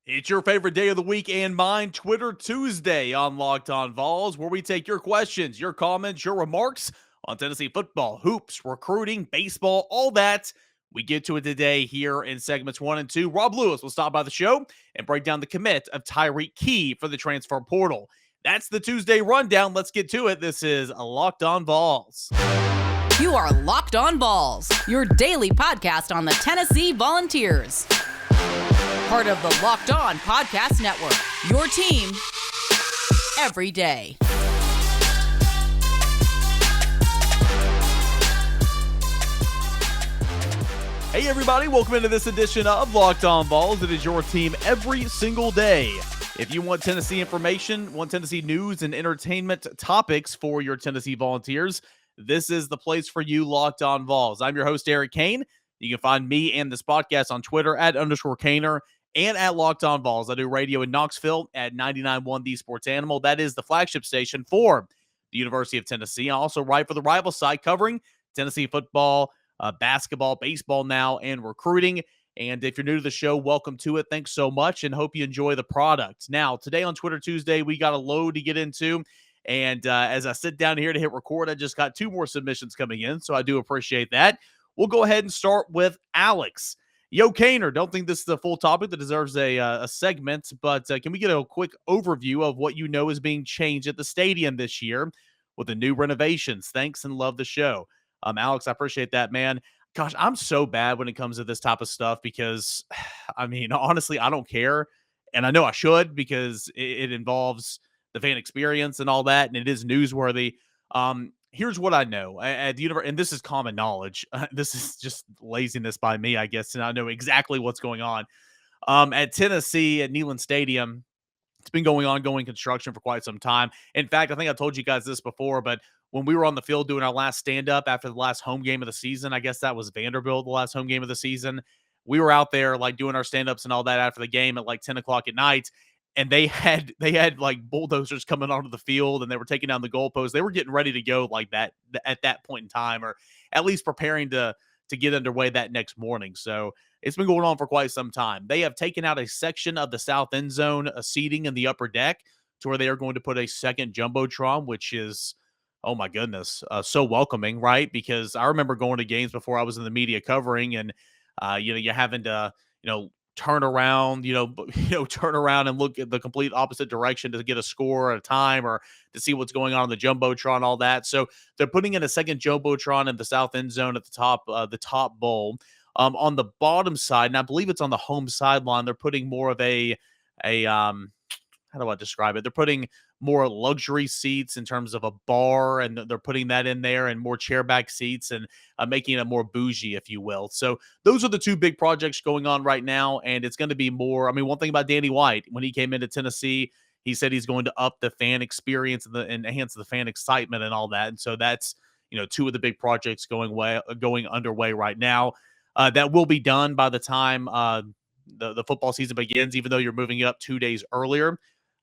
It's your favorite day of the week and mine, Twitter Tuesday on Locked On Vols, where we take your questions, your comments, your remarks on Tennessee football, hoops, recruiting, baseball, all that. We get to it today here in segments 1 and 2. Rob Lewis will stop by the show and break down the commit of Tyreke Key for the transfer portal. That's the Tuesday rundown. Let's get to it. This is Locked On Vols. You are Locked On Vols, your daily podcast on the Tennessee Volunteers. Part of the Locked On Podcast Network, your team every day. Hey everybody, welcome into this edition of Locked On Vols. It is your team every single day. If you want Tennessee information, want Tennessee news and entertainment topics for your Tennessee Volunteers, this is the place for you, Locked On Vols. I'm your host, Tyreke Key. You can find me and this podcast on Twitter at _Kaner and at Locked On Vols. I do radio in Knoxville at 99.1 The Sports Animal. That is the flagship station for the University of Tennessee. I also write for the rival site covering Tennessee football, basketball, baseball now, and recruiting. And if you're new to the show, welcome to it. Thanks so much and hope you enjoy the product. Now, today on Twitter Tuesday, we got a load to get into. And as I sit down here to hit record, I just got 2 more submissions coming in, so I do appreciate that. We'll go ahead and start with Alex. Yo, Kaner, don't think this is the full topic that deserves a segment, but can we get a quick overview of what you know is being changed at the stadium this year with the new renovations? Thanks and love the show. Alex, I appreciate that, man. Gosh, I'm so bad when it comes to this type of stuff because, I mean, honestly, I don't care. And I know I should because it involves the fan experience and all that, and it is newsworthy. Here's what I know at the university, and this is common knowledge. This is just laziness by me, I guess, and I know exactly what's going on. At Tennessee at Neyland Stadium, it's been ongoing construction for quite some time. In fact, I think I told you guys this before, but when we were on the field doing our last stand-up after the last home game of the season, I guess that was Vanderbilt, the last home game of the season, we were out there like doing our stand-ups and all that after the game at like 10 o'clock at night. And they had like bulldozers coming onto the field and they were taking down the goalposts. They were getting ready to go like that at that point in time, or at least preparing to get underway that next morning. So it's been going on for quite some time. They have taken out a section of the south end zone seating in the upper deck to where they are going to put a second jumbotron, which is, oh my goodness, so welcoming, right? Because I remember going to games before I was in the media covering, and you having to turn around, turn around and look at the complete opposite direction to get a score at a time or to see what's going on in the jumbotron, all that. So they're putting in a second jumbotron in the south end zone at the top bowl. On the bottom side, and I believe it's on the home sideline, they're putting more of a how do I describe it? They're putting more luxury seats in terms of a bar, and they're putting that in there, and more chairback seats, and making it more bougie, if you will. So those are the 2 big projects going on right now, and it's going to be more. I mean, one thing about Danny White, when he came into Tennessee, he said he's going to up the fan experience and enhance the fan excitement and all that. And so that's 2 of the big projects going underway right now. That will be done by the time the football season begins, even though you're moving up 2 days earlier.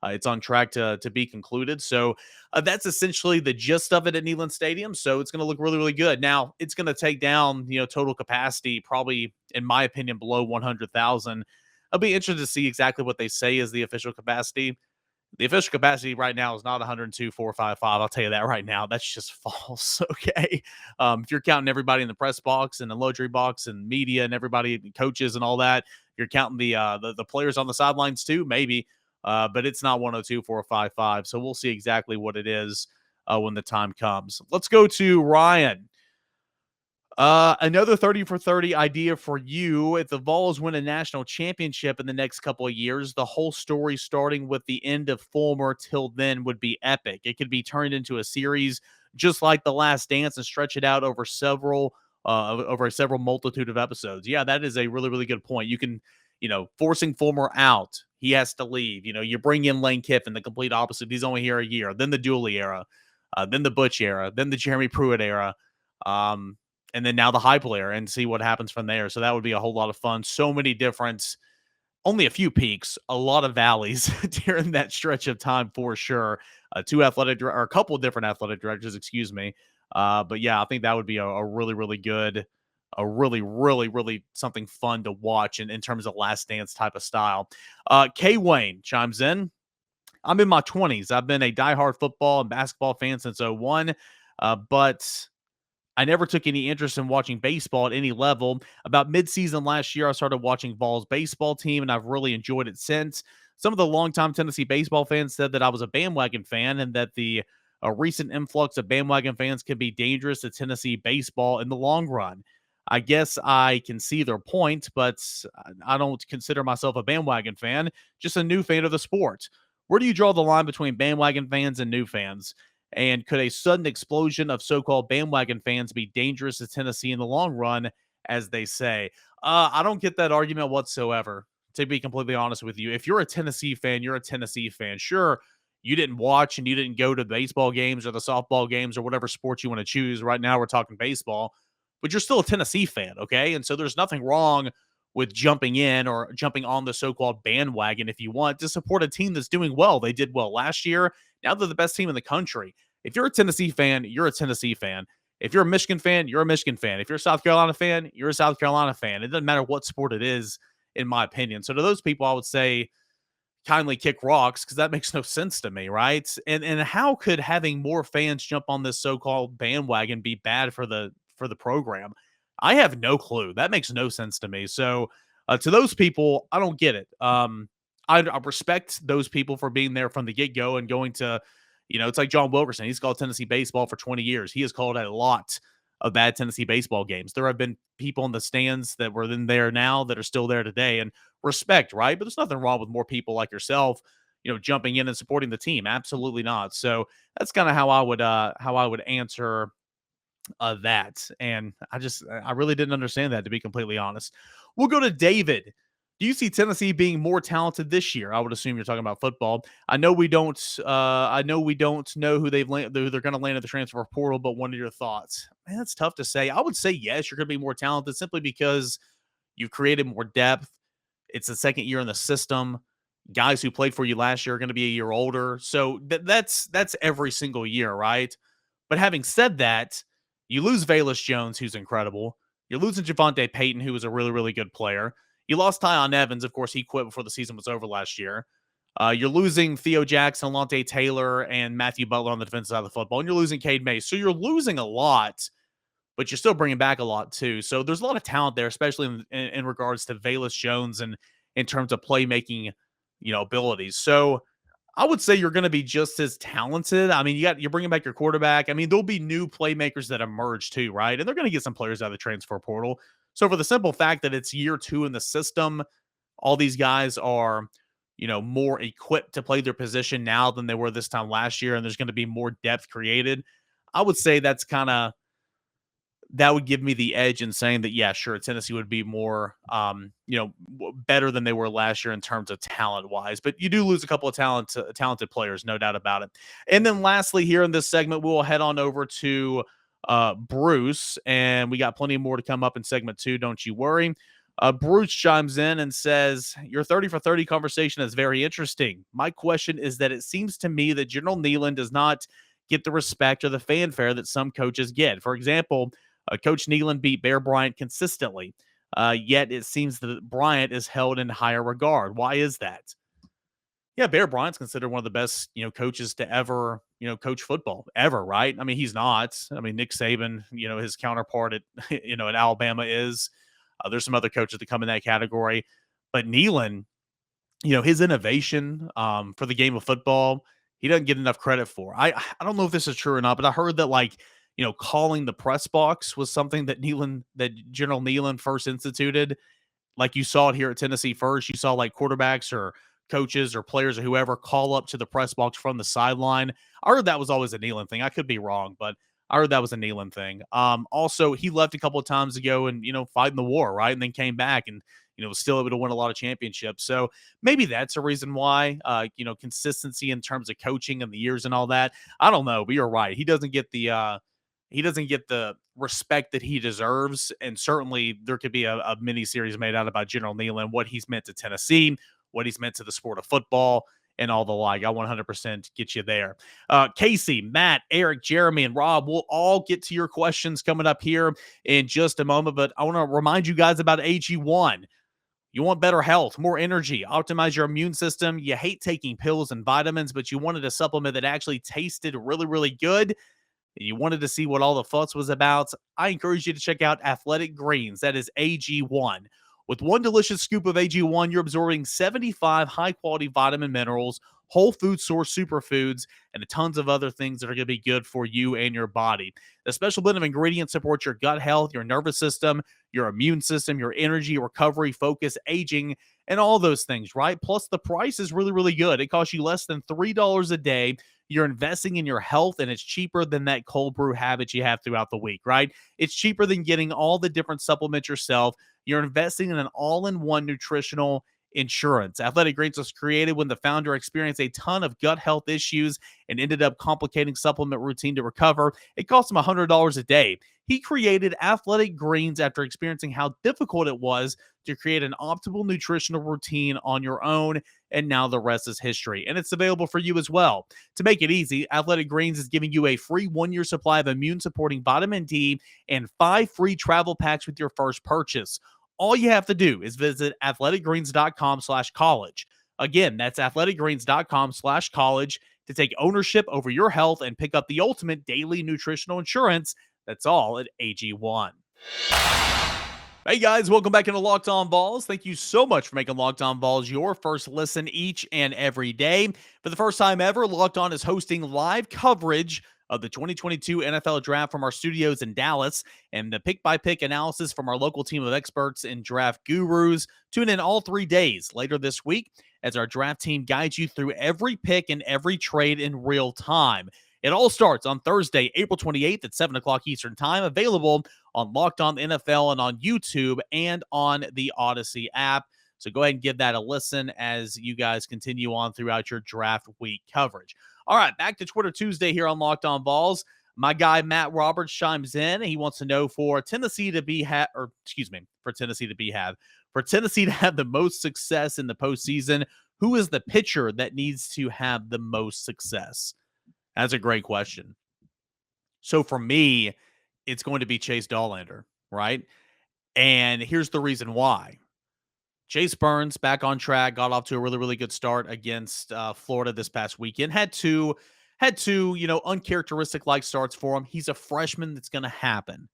It's on track to be concluded. So that's essentially the gist of it at Neyland Stadium. So it's going to look really, really good. Now, it's going to take down, total capacity, probably, in my opinion, below 100,000. I'll be interested to see exactly what they say is the official capacity. The official capacity right now is not 102,455. I'll tell you that right now. That's just false. Okay. If you're counting everybody in the press box and the luxury box and media and everybody, coaches and all that, you're counting the players on the sidelines too, maybe. But it's not 102,455. So we'll see exactly what it is when the time comes. Let's go to Ryan. Another 30 for 30 idea for you. If the Vols win a national championship in the next couple of years, the whole story starting with the end of Fulmer till then would be epic. It could be turned into a series just like The Last Dance and stretch it out over several multitude of episodes. Yeah, that is a really, really good point. You can, forcing Fulmer out, he has to leave. You bring in Lane Kiffin, the complete opposite. He's only here a year. Then the Dooley era, then the Butch era, then the Jeremy Pruitt era. And then now the Heupel era, and see what happens from there. So that would be a whole lot of fun. So many different, only a few peaks, a lot of valleys during that stretch of time for sure. A couple of different athletic directors, excuse me. But yeah, I think that would be a really, really good a really, really, really something fun to watch in terms of Last Dance type of style. K Wayne chimes in. I'm in my 20s. I've been a diehard football and basketball fan since '01, but I never took any interest in watching baseball at any level. About midseason last year, I started watching Vols baseball team, and I've really enjoyed it since. Some of the longtime Tennessee baseball fans said that I was a bandwagon fan and that the recent influx of bandwagon fans could be dangerous to Tennessee baseball in the long run. I guess I can see their point, but I don't consider myself a bandwagon fan, just a new fan of the sport. Where do you draw the line between bandwagon fans and new fans? And could a sudden explosion of so-called bandwagon fans be dangerous to Tennessee in the long run, as they say? I don't get that argument whatsoever, to be completely honest with you. If you're a Tennessee fan, you're a Tennessee fan. Sure, you didn't watch and you didn't go to the baseball games or the softball games or whatever sports you want to choose. Right now, we're talking baseball, but you're still a Tennessee fan, okay? And so there's nothing wrong with jumping in or jumping on the so-called bandwagon if you want to support a team that's doing well. They did well last year. Now they're the best team in the country. If you're a Tennessee fan, you're a Tennessee fan. If you're a Michigan fan, you're a Michigan fan. If you're a South Carolina fan, you're a South Carolina fan. It doesn't matter what sport it is, in my opinion. So to those people, I would say kindly kick rocks because that makes no sense to me, right? And how could having more fans jump on this so-called bandwagon be bad for the program? I have no clue. That makes no sense to me. So to those people, I don't get it. I respect those people for being there from the get-go and going to, it's like John Wilkerson. He's called Tennessee baseball for 20 years. He has called a lot of bad Tennessee baseball games. There have been people in the stands that were in there now that are still there today, and respect, right? But there's nothing wrong with more people like yourself, jumping in and supporting the team. Absolutely not. So that's kind of how I would answer that. And I really didn't understand that, to be completely honest. We'll go to David. Do you see Tennessee being more talented this year? I would assume you're talking about football. I know we don't. Know who who they're going to land at the transfer portal, but what are your thoughts? Man, that's tough to say. I would say yes, you're going to be more talented simply because you've created more depth. It's the second year in the system. Guys who played for you last year are going to be a year older, so that's every single year, right? But having said that, you lose Velus Jones, who's incredible. You're losing Javonte Payton, who was a really, really good player. You lost Tyon Evans. Of course, he quit before the season was over last year. You're losing Theo Jackson, Lante Taylor, and Matthew Butler on the defensive side of the football. And you're losing Cade Mays. So you're losing a lot, but you're still bringing back a lot too. So there's a lot of talent there, especially in regards to Velus Jones and in terms of playmaking, abilities. So I would say you're going to be just as talented. I mean, you're bringing back your quarterback. I mean, there'll be new playmakers that emerge too, right? And they're going to get some players out of the transfer portal. So for the simple fact that it's year 2 in the system, all these guys are, more equipped to play their position now than they were this time last year, and there's going to be more depth created. I would say that would give me the edge in saying that, yeah, sure, Tennessee would be more, better than they were last year in terms of talent-wise. But you do lose a couple of talented players, no doubt about it. And then lastly, here in this segment, we'll head on over to Bruce, and we got plenty more to come up in segment 2, don't you worry. Bruce chimes in and says, your 30 for 30 conversation is very interesting. My question is that it seems to me that General Neyland does not get the respect or the fanfare that some coaches get. For example, Coach Neyland beat Bear Bryant consistently, yet it seems that Bryant is held in higher regard. Why is that? Yeah, Bear Bryant's considered one of the best, coaches to ever, coach football ever, right? I mean, he's not. I mean, Nick Saban, his counterpart at, at Alabama is. There's some other coaches that come in that category, but Neyland, his innovation for the game of football, he doesn't get enough credit for. I don't know if this is true or not, but I heard that calling the press box was something that General Neyland first instituted. Like you saw it here at Tennessee first. You saw like quarterbacks or coaches or players or whoever call up to the press box from the sideline. I heard that was always a Neyland thing. I could be wrong, but I heard that was a Neyland thing. Also, he left a couple of times ago and, fighting the war, right? And then came back and, was still able to win a lot of championships. So maybe that's a reason why, consistency in terms of coaching and the years and all that. I don't know, but you're right. He doesn't get the respect that he deserves. And certainly there could be a mini series made out about General Neyland, what he's meant to Tennessee, what he's meant to the sport of football. and all the like. I 100% get you there. Casey, Matt, Eric, Jeremy, and Rob, we'll all get to your questions coming up here in just a moment, but I want to remind you guys about AG1. You want better health, more energy, optimize your immune system. You hate taking pills and vitamins, but you wanted a supplement that actually tasted really, really good, and you wanted to see what all the fuss was about. I encourage you to check out Athletic Greens. That is AG1. With one delicious scoop of AG1, you're absorbing 75 high-quality vitamin minerals, whole food source superfoods, and tons of other things that are going to be good for you and your body. The special blend of ingredients supports your gut health, your nervous system, your immune system, your energy, recovery, focus, aging, and all those things, right? Plus, the price is really, really good. It costs you less than $3 a day. You're investing in your health, and it's cheaper than that cold brew habit you have throughout the week, right? It's cheaper than getting all the different supplements yourself. You're investing in an all-in-one nutritional insurance. Athletic Greens was created when the founder experienced a ton of gut health issues and ended up complicating supplement routine to recover. It cost him $100 a day. He created Athletic Greens after experiencing how difficult it was to create an optimal nutritional routine on your own, and now the rest is history. And it's available for you as well. To make it easy, Athletic Greens is giving you a free 1-year supply of immune-supporting vitamin D and 5 free travel packs with your first purchase. All you have to do is visit athleticgreens.com/college. Again, that's athleticgreens.com/college to take ownership over your health and pick up the ultimate daily nutritional insurance. That's all at AG1. Hey guys, welcome back into Locked On Vols. Thank you so much for making Locked On Vols your first listen each and every day. For the first time ever, Locked On is hosting live coverage of the 2022 NFL Draft from our studios in Dallas, and the pick-by-pick analysis from our local team of experts and draft gurus. Tune in all 3 days later this week as our draft team guides you through every pick and every trade in real time. It all starts on Thursday, April 28th at 7 o'clock Eastern Time, available on Locked On NFL and on YouTube and on the Odyssey app. So go ahead and give that a listen as you guys continue on throughout your draft week coverage. All right, back to Twitter Tuesday here on Locked On Vols. My guy Matt Roberts chimes in. He wants to know for Tennessee to have the most success in the postseason, who is the pitcher that needs to have the most success? That's a great question. So for me, it's going to be Chase Dollander, right? And here's the reason why. Chase Burns back on track, got off to a really, really good start against Florida this past weekend. Had two, uncharacteristic like starts for him. He's a freshman. That's going to happen.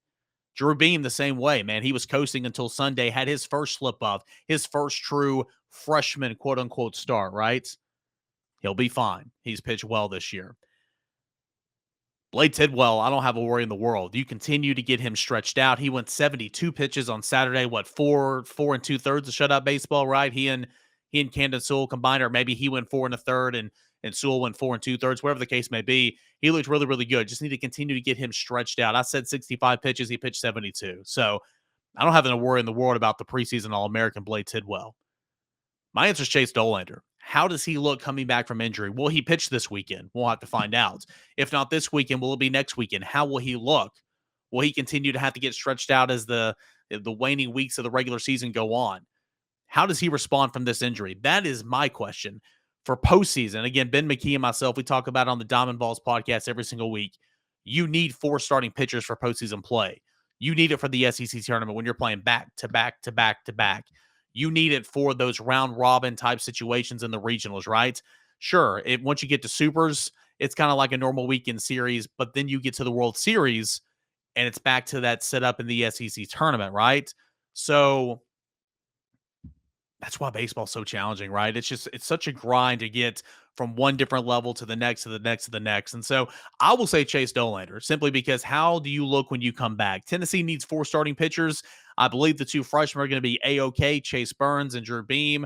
Drew Beam the same way, man. He was coasting until Sunday, had his first slip up, his first true freshman quote unquote start, right? He'll be fine. He's pitched well this year. Blade Tidwell, I don't have a worry in the world. You continue to get him stretched out. He went 72 pitches on Saturday. What, four and 2/3 of shutout baseball, right? He and Camden Sewell combined, or maybe he went 4 1/3 and Sewell went 4 2/3. Whatever the case may be, he looked really, really good. Just need to continue to get him stretched out. I said 65 pitches. He pitched 72. So I don't have a worry in the world about the preseason All-American Blade Tidwell. My answer is Chase Dollander. How does he look coming back from injury? Will he pitch this weekend? We'll have to find out. If not this weekend, will it be next weekend? How will he look? Will he continue to have to get stretched out as the waning weeks of the regular season go on? How does he respond from this injury? That is my question for postseason. Again, Ben McKee and myself, we talk about it on the Diamond Balls podcast every single week. You need 4 starting pitchers for postseason play. You need it for the SEC tournament when you're playing back to back to back to back. You need it for those round robin type situations in the regionals, right? Sure, once you get to supers, it's kind of like a normal weekend series, but then you get to the World Series and it's back to that setup in the SEC tournament, right? So that's why baseball's so challenging, right? It's such a grind to get from one different level to the next, to the next, to the next. And so I will say Chase Dollander, simply because how do you look when you come back? Tennessee needs 4 starting pitchers. I believe the 2 freshmen are going to be A-OK, Chase Burns and Drew Beam.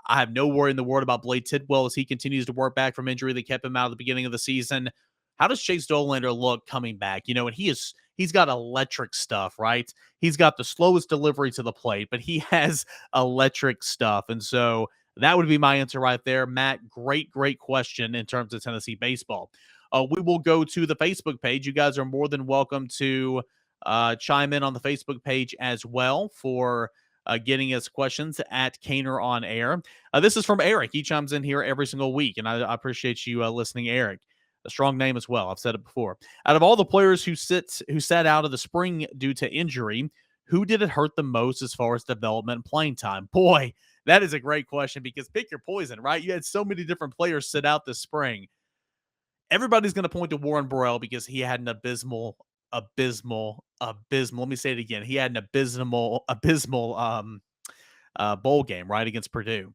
I have no worry in the world about Blade Tidwell as he continues to work back from injury that kept him out at the beginning of the season. How does Chase Dollander look coming back? And he's got electric stuff, right? He's got the slowest delivery to the plate, but he has electric stuff. And so that would be my answer right there. Matt, great question in terms of Tennessee baseball. We will go to the Facebook page. You guys are more than welcome to chime in on the Facebook page as well for getting us questions at Caner on Air. This is from Eric. He chimes in here every single week, and I appreciate you listening, Eric. A strong name as well. I've said it before. Out of all the players who sat out of the spring due to injury, who did it hurt the most as far as development and playing time? Boy, that is a great question because pick your poison, right? You had so many different players sit out this spring. Everybody's going to point to Warren Burrell because he had an abysmal. Let me say it again. He had an abysmal bowl game, right, against Purdue.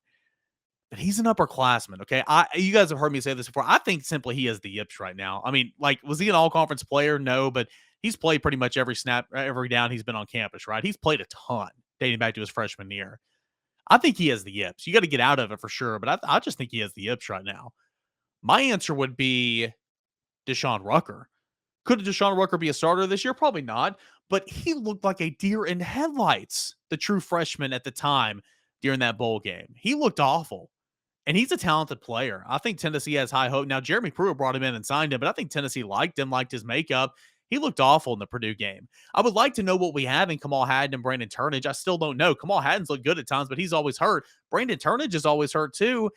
But he's an upperclassman, okay? You guys have heard me say this before. I think simply he has the yips right now. I mean, like, was he an all-conference player? No, but he's played pretty much every snap, every down he's been on campus, right? He's played a ton dating back to his freshman year. I think he has the yips. You got to get out of it for sure, but I just think he has the yips right now. My answer would be Deshaun Rucker. Could Deshaun Rucker be a starter this year? Probably not, but he looked like a deer in headlights, the true freshman at the time during that bowl game. He looked awful, and he's a talented player. I think Tennessee has high hope. Now, Jeremy Pruitt brought him in and signed him, but I think Tennessee liked him, liked his makeup. He looked awful in the Purdue game. I would like to know what we have in Kamal Haddon and Brandon Turnage. I still don't know. Kamal Haddon's looked good at times, but he's always hurt. Brandon Turnage is always hurt too.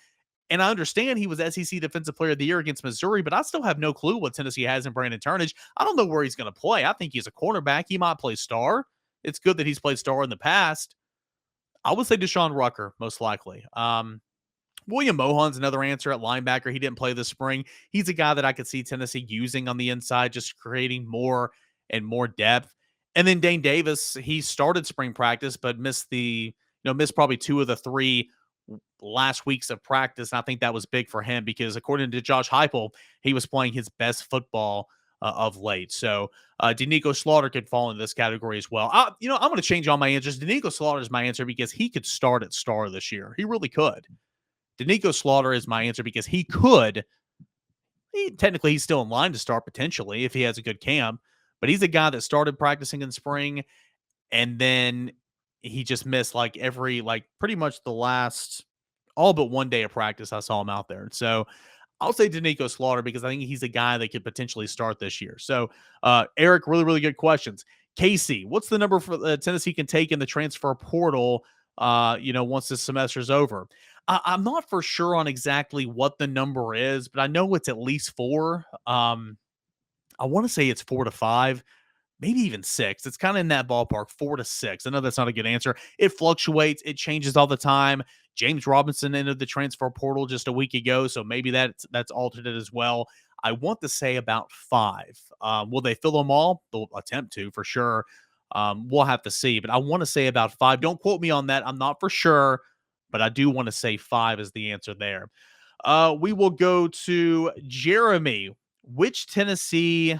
And I understand he was SEC Defensive Player of the Year against Missouri, but I still have no clue what Tennessee has in Brandon Turnage. I don't know where he's going to play. I think he's a cornerback. He might play star. It's good that he's played star in the past. I would say Deshaun Rucker, most likely. William Mohan's another answer at linebacker. He didn't play this spring. He's a guy that I could see Tennessee using on the inside, just creating more and more depth. And then Dane Davis, he started spring practice, but missed probably 2 of the 3 last weeks of practice. And I think that was big for him because according to Josh Heupel, he was playing his best football of late. So Danico Slaughter could fall into this category as well. I'm going to change all my answers. Danico Slaughter is my answer because he could start at star this year. He really could. Danico Slaughter is my answer because he could. Technically, he's still in line to start potentially if he has a good camp. But he's a guy that started practicing in spring, and then he just missed pretty much the last all but one day of practice. I saw him out there. So I'll say Danico Slaughter because I think he's a guy that could potentially start this year. So Eric, really, really good questions. Casey, what's the number for Tennessee can take in the transfer portal once this semester is over? I'm not for sure on exactly what the number is, but I know it's at least 4. I want to say it's 4 to 5. Maybe even 6. It's kind of in that ballpark, 4 to 6. I know that's not a good answer. It fluctuates. It changes all the time. James Robinson entered the transfer portal just a week ago, so maybe that's altered it as well. I want to say about 5. Will they fill them all? They'll attempt to, for sure. We'll have to see, but I want to say about 5. Don't quote me on that. I'm not for sure, but I do want to say 5 is the answer there. We will go to Jeremy. Which Tennessee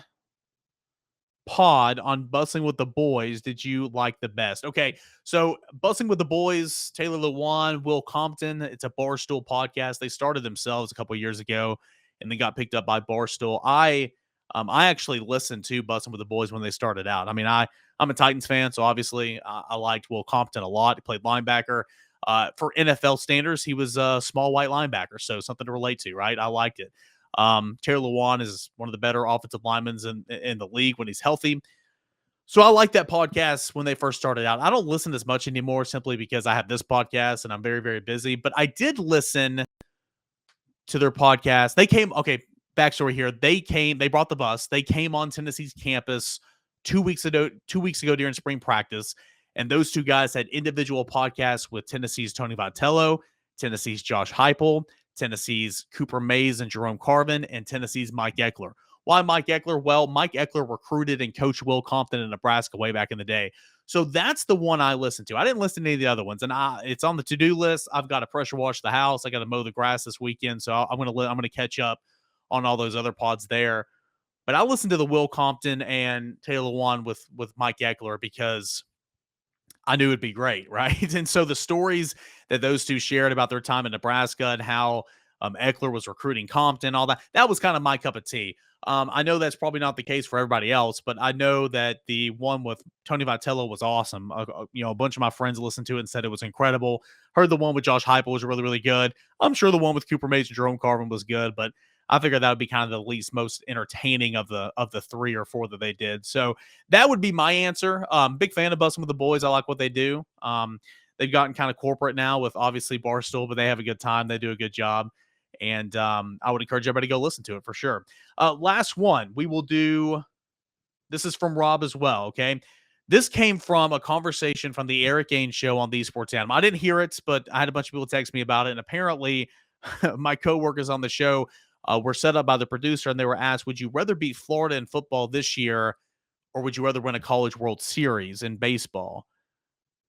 pod on Bustling with the Boys did you like the best? Okay, so Bustling with the Boys, Taylor Lewan, Will Compton, it's a Barstool podcast. They started themselves a couple years ago and they got picked up by Barstool. I actually listened to Bustling with the Boys when they started out. I mean, I'm a Titans fan, so obviously I liked Will Compton a lot. He played linebacker. For NFL standards, he was a small white linebacker, so something to relate to, right? I liked it. Taylor Lewan is one of the better offensive linemen in the league when he's healthy. So I like that podcast when they first started out. I don't listen as much anymore simply because I have this podcast and I'm very, very busy. But I did listen to their podcast. Backstory here. They brought the bus. They came on Tennessee's campus 2 weeks ago during spring practice. And those 2 guys had individual podcasts with Tennessee's Tony Vitello, Tennessee's Josh Heupel, Tennessee's Cooper Mays and Jerome Carvin, and Tennessee's Mike Eckler. Why Mike Eckler? Well, Mike Eckler recruited and coached Will Compton in Nebraska way back in the day. So that's the one I listened to. I didn't listen to any of the other ones, and it's on the to-do list. I've got to pressure wash the house. I got to mow the grass this weekend, so I'm gonna catch up on all those other pods there. But I listened to the Will Compton and Taylor Lewan with Mike Eckler because I knew it'd be great, right? And so the stories that those 2 shared about their time in Nebraska and how Eckler was recruiting Compton, all that was kind of my cup of tea. I know that's probably not the case for everybody else, but I know that the one with Tony Vitello was awesome. A bunch of my friends listened to it and said it was incredible. Heard the one with Josh Heupel was really, really good. I'm sure the one with Cooper Mays and Jerome Carvin was good, but I figured that would be kind of the least most entertaining of the 3 or 4 that they did. So that would be my answer. Big fan of Bussin' with the Boys. I like what they do. They've gotten kind of corporate now with obviously Barstool, but they have a good time. They do a good job. And I would encourage everybody to go listen to it for sure. Last one we will do. This is from Rob as well. Okay. This came from a conversation from the Eric Gaines show on the Sports Animal. I didn't hear it, but I had a bunch of people text me about it. And apparently, my coworkers on the show were set up by the producer, and they were asked, would you rather beat Florida in football this year, or would you rather win a College World Series in baseball?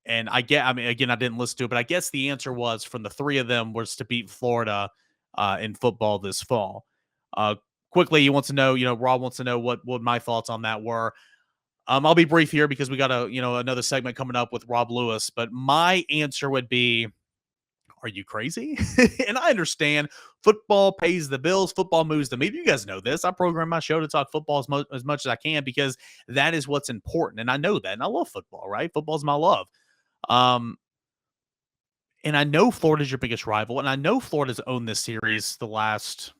And I mean, again, I didn't listen to it, but I guess the answer was from the 3 of them was to beat Florida in football this fall. Uh, quickly, he wants to know, Rob wants to know what my thoughts on that were. I'll be brief here because we got another segment coming up with Rob Lewis, but my answer would be, are you crazy? And I understand football pays the bills. Football moves the media. You guys know this. I program my show to talk football as much as I can because that is what's important. And I know that. And I love football, right? Football's my love. And I know Florida's your biggest rival. And I know Florida's owned this series the last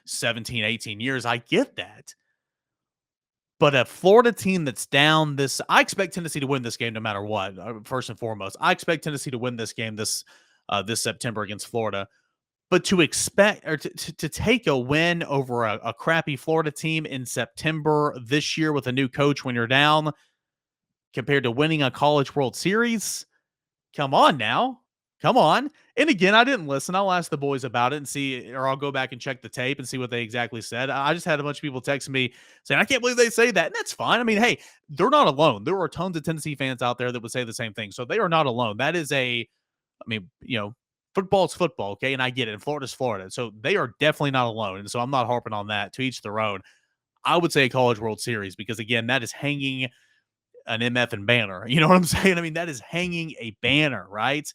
17, 18 years. I get that. But a Florida team that's down I expect Tennessee to win this game no matter what. First and foremost, I expect Tennessee to win this game this September against Florida. But to expect or to take a win over a crappy Florida team in September this year with a new coach when you're down, compared to winning a College World Series, come on now. Come on. And again, I didn't listen. I'll ask the boys about it and see, or I'll go back and check the tape and see what they exactly said. I just had a bunch of people text me saying, I can't believe they say that. And that's fine. I mean, hey, they're not alone. There are tons of Tennessee fans out there that would say the same thing. So they are not alone. That is football's football. Okay. And I get it. And Florida's Florida. So they are definitely not alone. And so I'm not harping on that. To each their own. I would say a College World Series because, again, that is hanging an MF and banner. You know what I'm saying? I mean, that is hanging a banner, right?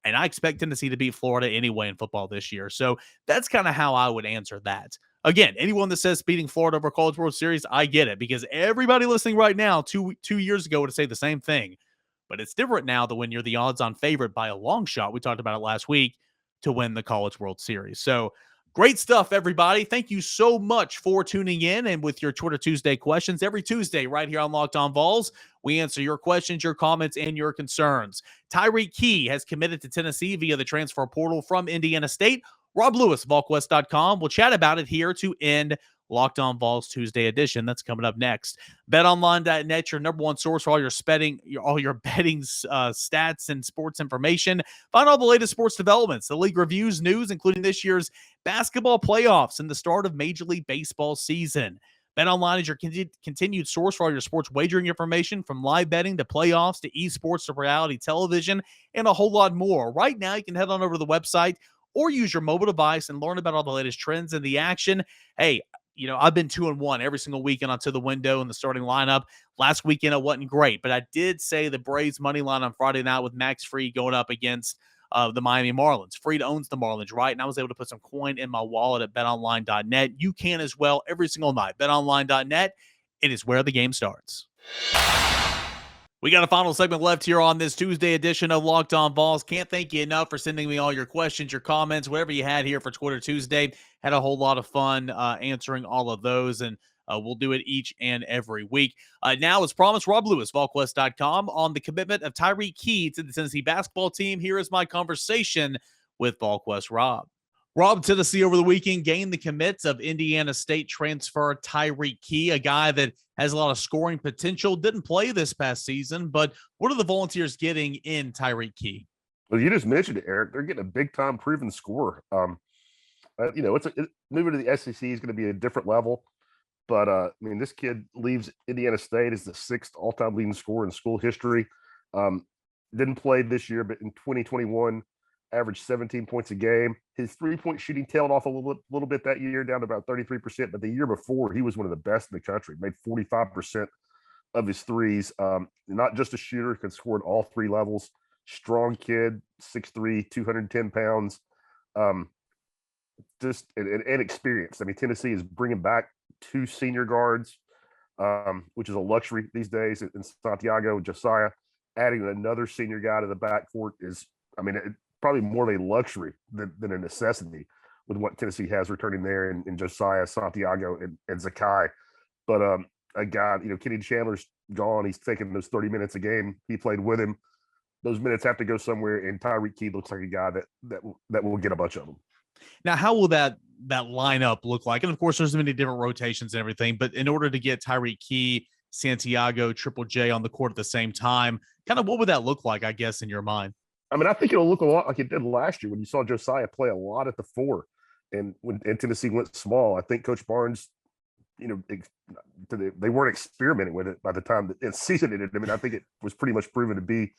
And I expect Tennessee to beat Florida anyway in football this year. So that's kind of how I would answer that. Again, anyone that says beating Florida over College World Series, I get it because everybody listening right now, two years ago, would say the same thing. But it's different now that when you're the odds-on favorite by a long shot, we talked about it last week, to win the College World Series. So great stuff, everybody. Thank you so much for tuning in and with your Twitter Tuesday questions. Every Tuesday right here on Locked On Vols, we answer your questions, your comments, and your concerns. Tyreke Key has committed to Tennessee via the transfer portal from Indiana State. Rob Lewis, VolQuest.com. We'll chat about it here to end Locked On Vols Tuesday edition. That's coming up next. BetOnline.net, your number one source for all your betting stats and sports information. Find all the latest sports developments, the league reviews, news, including this year's basketball playoffs and the start of Major League Baseball season. BetOnline is your continued source for all your sports wagering information, from live betting to playoffs to esports to reality television and a whole lot more. Right now, you can head on over to the website or use your mobile device and learn about all the latest trends in the action. Hey, I've been 2-1 every single weekend onto the window in the starting lineup. Last weekend, it wasn't great, but I did say the Braves money line on Friday night with Max Fried going up against the Miami Marlins. Fried owns the Marlins, right? And I was able to put some coin in my wallet at betonline.net. You can as well every single night. Betonline.net, it is where the game starts. We got a final segment left here on this Tuesday edition of Locked On Vols. Can't thank you enough for sending me all your questions, your comments, whatever you had here for Twitter Tuesday. Had a whole lot of fun answering all of those, and we'll do it each and every week. Now, as promised, Rob Lewis, VolQuest.com, on the commitment of Tyreke Key to the Tennessee basketball team. Here is my conversation with VolQuest Rob. Rob, Tennessee over the weekend gained the commits of Indiana State transfer Tyreke Key, a guy that has a lot of scoring potential. Didn't play this past season, but what are the Volunteers getting in Tyreke Key? Well, you just mentioned it, Eric. They're getting a big-time proven scorer. Moving to the SEC is going to be a different level. But, this kid leaves Indiana State as the 6th all-time leading scorer in school history. Didn't play this year, but in 2021, averaged 17 points a game. His three-point shooting tailed off a little bit that year, down to about 33%. But the year before, he was one of the best in the country. Made 45% of his threes. Not just a shooter, could score at all 3 levels. Strong kid, 6'3", 210 pounds. Just and experience. Tennessee is bringing back 2 senior guards, which is a luxury these days in Santiago and Josiah. Adding another senior guy to the backcourt is, probably more of a luxury than a necessity. with what Tennessee has returning there in Josiah, Santiago, and Zakai. But a guy, Kenny Chandler's gone. He's taking those 30 minutes a game. He played with him. Those minutes have to go somewhere, and Tyreke Key looks like a guy that will get a bunch of them. Now, how will that lineup look like? And of course, there's many different rotations and everything, but in order to get Tyreke Key, Santiago, Triple J on the court at the same time, kind of what would that look like, I guess, in your mind? I mean, I think it'll look a lot like it did last year when you saw Josiah play a lot at the 4, and when Tennessee went small. I think Coach Barnes, they weren't experimenting with it by the time the season ended. I mean, I think it was pretty much proven to be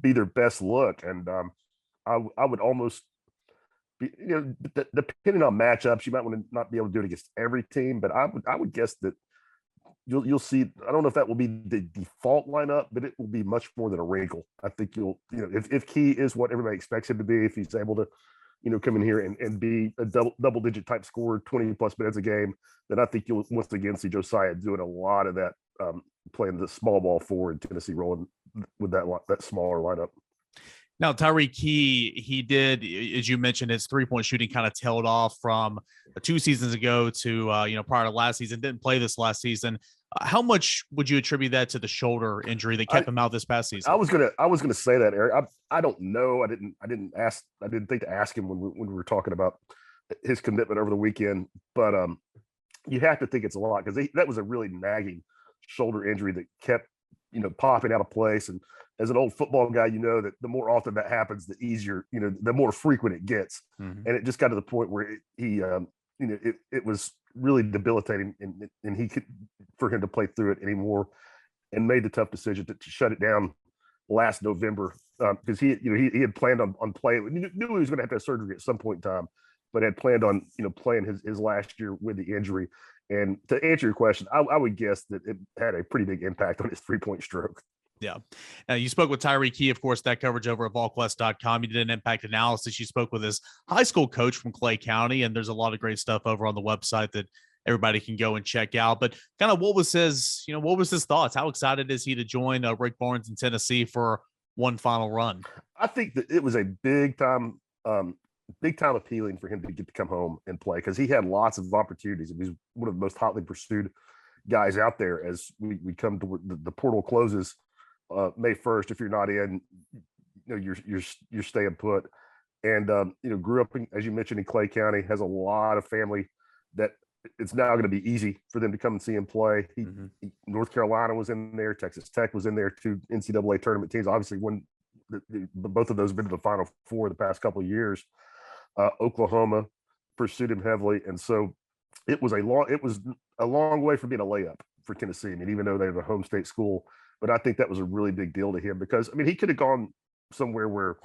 their best look, and I would almost be, depending on matchups, you might want to not be able to do it against every team, but I would guess that you'll see. I don't know if that will be the default lineup, but it will be much more than a wrinkle. I think if Key is what everybody expects him to be, if he's able to come in here and be a double digit type scorer, 20 plus minutes a game, then I think you'll once again see Josiah doing a lot of that, playing the small ball 4 and Tennessee rolling with that smaller lineup. Now, Tyreke Key, he did, as you mentioned, his 3-point shooting kind of tailed off from 2 seasons ago to, prior to last season. Didn't play this last season. How much would you attribute that to the shoulder injury that kept him out this past season? I was gonna say that, Eric. I don't know. I didn't think to ask him when we were talking about his commitment over the weekend. But you have to think it's a lot, because that was a really nagging shoulder injury that kept popping out of place. And as an old football guy, that the more often that happens, the easier, the more frequent it gets. Mm-hmm. And it just got to the point where it was really debilitating, and he could, for him to play through it anymore, and made the tough decision to shut it down last November, because he had planned on playing. He knew he was going to have to have surgery at some point in time, but had planned on playing his last year with the injury. And to answer your question, I would guess that it had a pretty big impact on his 3-point stroke. Yeah. Now, you spoke with Tyreke Key, of course, that coverage over at VolQuest.com. You did an impact analysis. You spoke with his high school coach from Clay County, and there's a lot of great stuff over on the website that everybody can go and check out. But kind of what was his thoughts? How excited is he to join Rick Barnes in Tennessee for one final run? I think that it was a big time appealing for him to get to come home and play, because he had lots of opportunities, and he's one of the most hotly pursued guys out there as we come to the portal closes May 1st. If you're not in, you're staying put. And grew up as you mentioned, in Clay County, has a lot of family that it's now going to be easy for them to come and see him play. North Carolina was in there, Texas Tech was in there, 2 NCAA tournament teams. Obviously, both of those have been to the Final Four the past couple of years. Oklahoma pursued him heavily, and so it was a long way from being a layup for Tennessee. I mean, even though they're the home state school, but I think that was a really big deal to him, because he could have gone somewhere where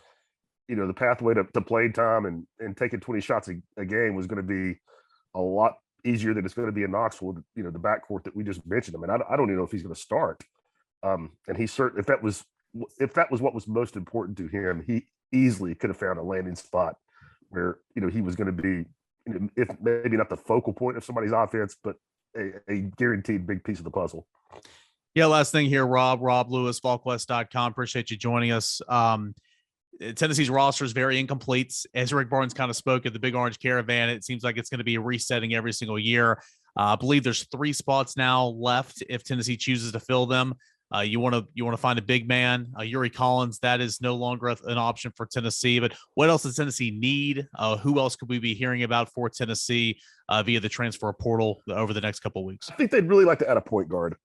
the pathway to playing time and taking 20 shots a game was going to be a lot easier than it's going to be in Knoxville. The backcourt that we just mentioned. I mean, I don't even know if he's going to start. And he certainly, if that was what was most important to him, he easily could have found a landing spot where he was going to be, if maybe not the focal point of somebody's offense, but a guaranteed big piece of the puzzle. Yeah, last thing here, Rob Lewis, VolQuest.com. Appreciate you joining us. Tennessee's roster is very incomplete. As Rick Barnes kind of spoke at the Big Orange Caravan, it seems like it's going to be resetting every single year. I believe there's 3 spots now left if Tennessee chooses to fill them. You want to find a big man, Yuri Collins. That is no longer an option for Tennessee. But what else does Tennessee need? Who else could we be hearing about for Tennessee via the transfer portal over the next couple of weeks? I think they'd really like to add a point guard.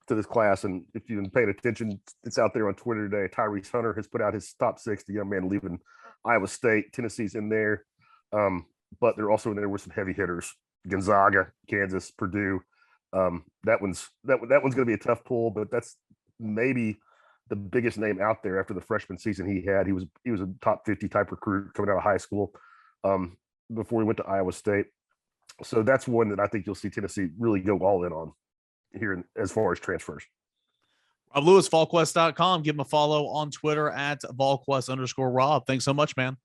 To this class, and if you've been paying attention, it's out there on Twitter today. Tyrese Hunter has put out his top 6, the young man leaving Iowa State. Tennessee's in there, but they're also in there with some heavy hitters: Gonzaga, Kansas, Purdue. That one's going to be a tough pull, but that's maybe the biggest name out there after the freshman season he had. He was a top 50 type recruit coming out of high school before he went to Iowa State. So that's one that I think you'll see Tennessee really go all in on here as far as transfers. Rob Lewis, VolQuest.com. Give him a follow on Twitter at VolQuest_Rob. Thanks so much, man.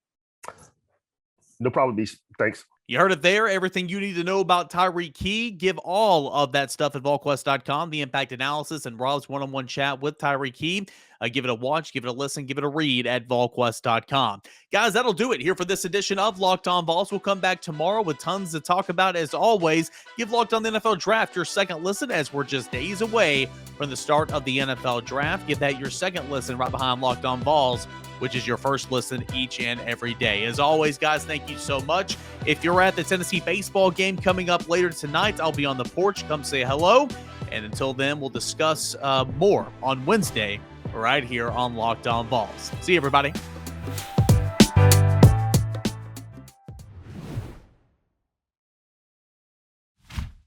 No problem, Beast. Thanks. You heard it there. Everything you need to know about Tyreke Key. Give all of that stuff at VolQuest.com. The impact analysis and Rob's one-on-one chat with Tyreke Key. Give it a watch, give it a listen, give it a read at volquest.com. Guys, that'll do it here for this edition of Locked On Vols. We'll come back tomorrow with tons to talk about. As always, give Locked On the NFL Draft your second listen, as we're just days away from the start of the NFL Draft. Give that your second listen right behind Locked On Vols, which is your first listen each and every day. As always, guys, thank you so much. If you're at the Tennessee baseball game coming up later tonight, I'll be on the porch. Come say hello. And until then, we'll discuss more on Wednesday right here on Locked On Vols. See you, everybody.